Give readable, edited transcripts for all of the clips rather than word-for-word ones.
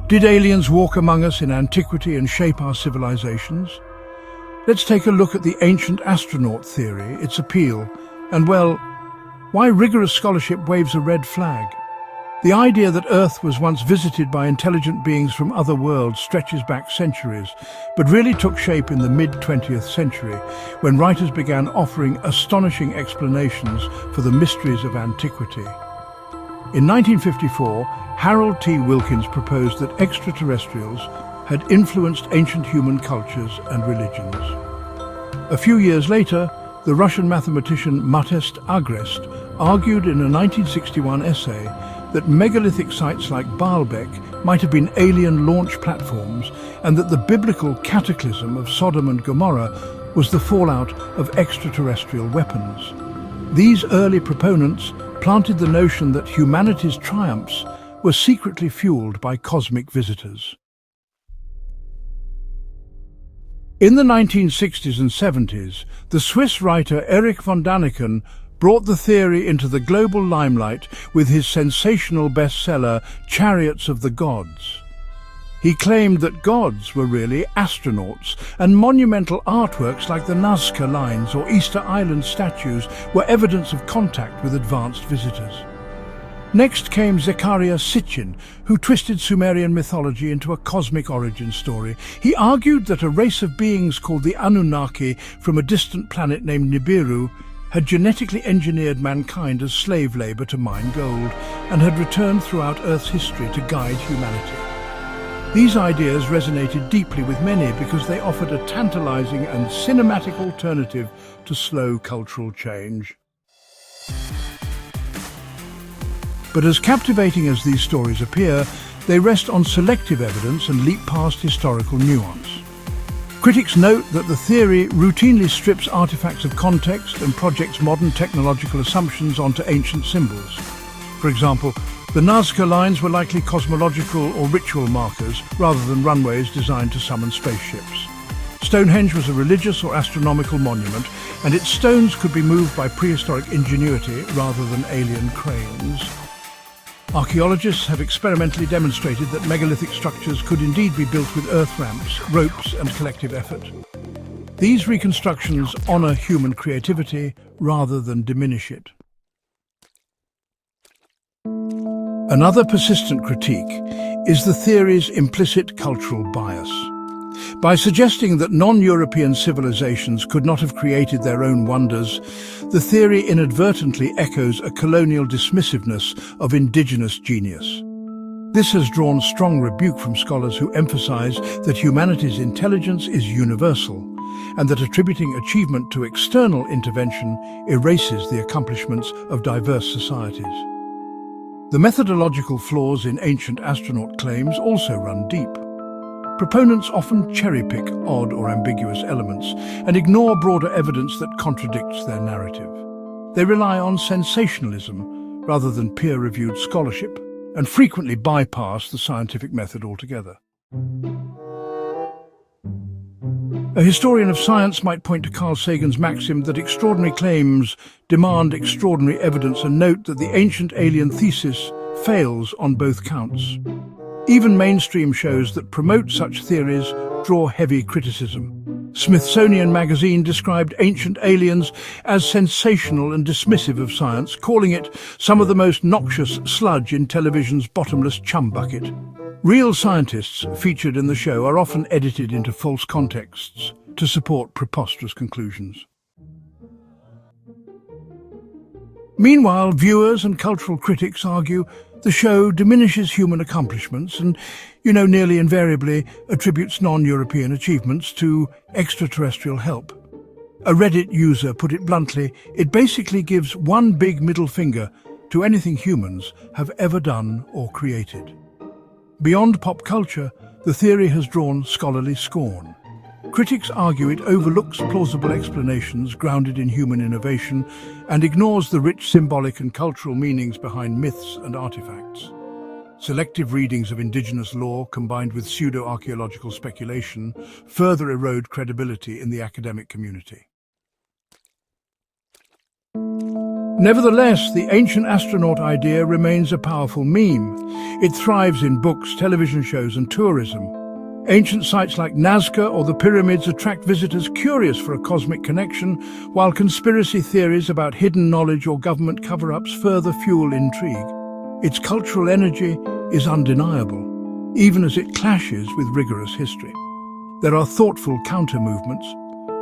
Did aliens walk among us in antiquity and shape our civilizations? Let's take a look at the ancient astronaut theory, its appeal, and, well, why rigorous scholarship waves a red flag. The idea that Earth was once visited by intelligent beings from other worlds stretches back centuries, but really took shape in the mid-20th century, when writers began offering astonishing explanations for the mysteries of antiquity. In 1954, Harold T. Wilkins proposed that extraterrestrials had influenced ancient human cultures and religions. A few years later, the Russian mathematician Modest Agrest argued in a 1961 essay that megalithic sites like Baalbek might have been alien launch platforms and that the biblical cataclysm of Sodom and Gomorrah was the fallout of extraterrestrial weapons. These early proponents planted the notion that humanity's triumphs were secretly fueled by cosmic visitors. In the 1960s and 70s, the Swiss writer Erich von Däniken brought the theory into the global limelight with his sensational bestseller, Chariots of the Gods. He claimed that gods were really astronauts, and monumental artworks like the Nazca Lines or Easter Island statues were evidence of contact with advanced visitors. Next came Zecharia Sitchin, who twisted Sumerian mythology into a cosmic origin story. He argued that a race of beings called the Anunnaki from a distant planet named Nibiru had genetically engineered mankind as slave labor to mine gold and had returned throughout Earth's history to guide humanity. These ideas resonated deeply with many because they offered a tantalizing and cinematic alternative to slow cultural change. But as captivating as these stories appear, they rest on selective evidence and leap past historical nuance. Critics note that the theory routinely strips artifacts of context and projects modern technological assumptions onto ancient symbols. For example, the Nazca Lines were likely cosmological or ritual markers rather than runways designed to summon spaceships. Stonehenge was a religious or astronomical monument, and its stones could be moved by prehistoric ingenuity rather than alien cranes. Archaeologists have experimentally demonstrated that megalithic structures could indeed be built with earth ramps, ropes, and collective effort. These reconstructions honor human creativity rather than diminish it. Another persistent critique is the theory's implicit cultural bias. By suggesting that non-European civilizations could not have created their own wonders, the theory inadvertently echoes a colonial dismissiveness of indigenous genius. This has drawn strong rebuke from scholars who emphasize that humanity's intelligence is universal, and that attributing achievement to external intervention erases the accomplishments of diverse societies. The methodological flaws in ancient astronaut claims also run deep. Proponents often cherry-pick odd or ambiguous elements and ignore broader evidence that contradicts their narrative. They rely on sensationalism rather than peer-reviewed scholarship and frequently bypass the scientific method altogether. A historian of science might point to Carl Sagan's maxim that extraordinary claims demand extraordinary evidence and note that the ancient alien thesis fails on both counts. Even mainstream shows that promote such theories draw heavy criticism. Smithsonian magazine described ancient aliens as sensational and dismissive of science, calling it some of the most noxious sludge in television's bottomless chum bucket. Real scientists featured in the show are often edited into false contexts to support preposterous conclusions. Meanwhile, viewers and cultural critics argue the show diminishes human accomplishments and, nearly invariably attributes non-European achievements to extraterrestrial help. A Reddit user put it bluntly, it basically gives one big middle finger to anything humans have ever done or created. Beyond pop culture, the theory has drawn scholarly scorn. Critics argue it overlooks plausible explanations grounded in human innovation and ignores the rich symbolic and cultural meanings behind myths and artifacts. Selective readings of indigenous lore combined with pseudo-archaeological speculation further erode credibility in the academic community. Nevertheless, the ancient astronaut idea remains a powerful meme. It thrives in books, television shows, and tourism. Ancient sites like Nazca or the pyramids attract visitors curious for a cosmic connection, while conspiracy theories about hidden knowledge or government cover-ups further fuel intrigue. Its cultural energy is undeniable, even as it clashes with rigorous history. There are thoughtful counter-movements.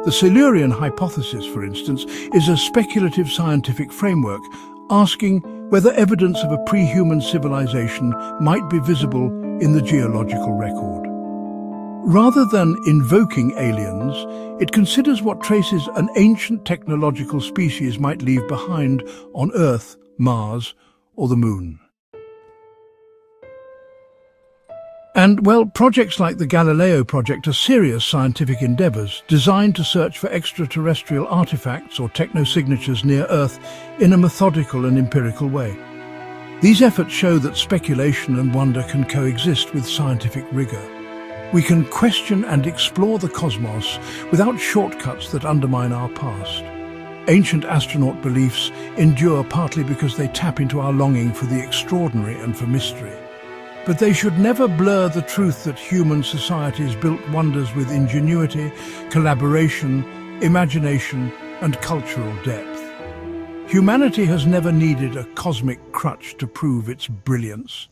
The Silurian hypothesis, for instance, is a speculative scientific framework asking whether evidence of a pre-human civilization might be visible in the geological record. Rather than invoking aliens, it considers what traces an ancient technological species might leave behind on Earth, Mars, or the Moon. And, well, projects like the Galileo project are serious scientific endeavours designed to search for extraterrestrial artifacts or technosignatures near Earth in a methodical and empirical way. These efforts show that speculation and wonder can coexist with scientific rigour. We can question and explore the cosmos without shortcuts that undermine our past. Ancient astronaut beliefs endure partly because they tap into our longing for the extraordinary and for mystery. But they should never blur the truth that human societies built wonders with ingenuity, collaboration, imagination, and cultural depth. Humanity has never needed a cosmic crutch to prove its brilliance.